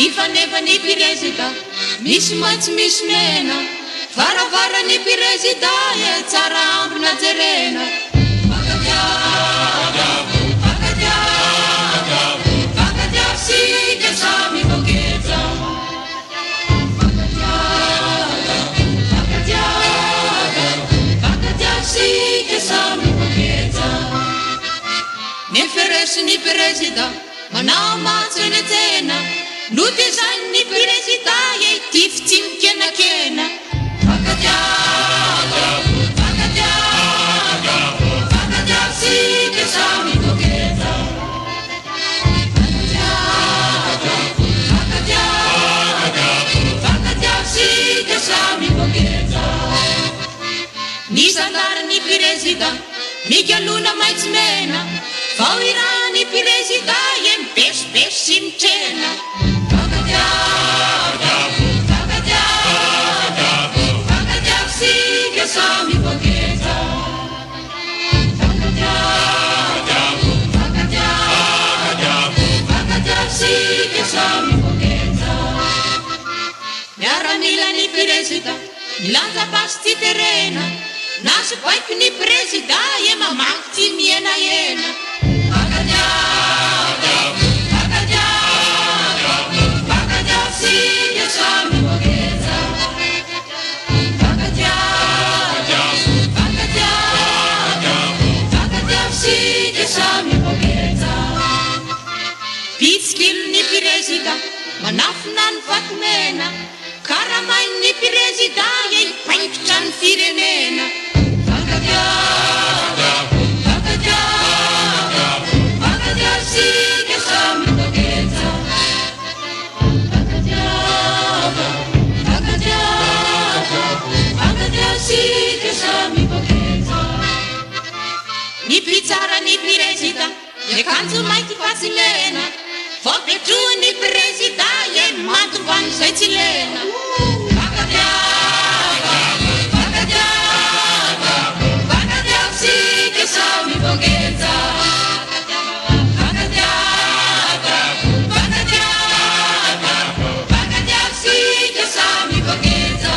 Nifanefa ny pirezida misy maitsy misy mena varavara ny pirezida e tsara ambina jerena Vagadiavo sika samy vokeja Vagadiavo sika samy vokeja Neferesy ny pirezida manao matso eny an-tsena Luty zany ny pirezida e tify tsy mikenakena Vagadiavo sika samy vokeja Vagadiavo sika samy vokeja Ny sandarin'ny pirezida mikalona maitso mena Vao irany pirezida e mibesibesy sy mitrena Vagadiavo sika samy vokeja Vagadiavo sika samy vokeja Miaramila ny pirezida milanja basy tsy terena Na sy baiko ny pirezida e mamaky tsy mienahena Vagadiavo sika samy vokeja Vagadiavo sika samy vokeja Pitsikilo ny pirezida manafina ny vatomena Karamainy ny pirezida e hipaikitra ny firenena Vagadiavo sika samy vokeja Vagadiavo sika samy vokeja Ny pitsara ny pirezida miakanjo mainty fa tsy mena Vao betroa ny pirezida e matombany zay tsy lena Vagadiavo sika samy vokeja Vagadiavo sika samy vokeja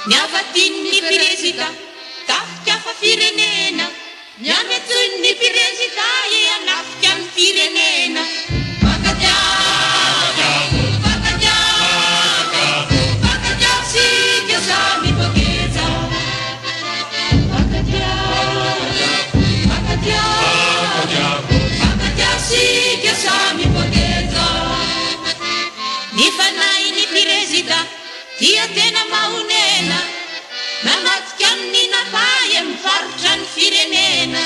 Miavatiny ny pirezida tafika fa firenena Miametsony ny pirezida e anafika ny firenena Vagadiavo sika samy vokeja Vagadiavo sika samy vokeja Ny fanahy ny pirezida dia tena mahonena Manatika amin'ny napay mivarotra ny firenena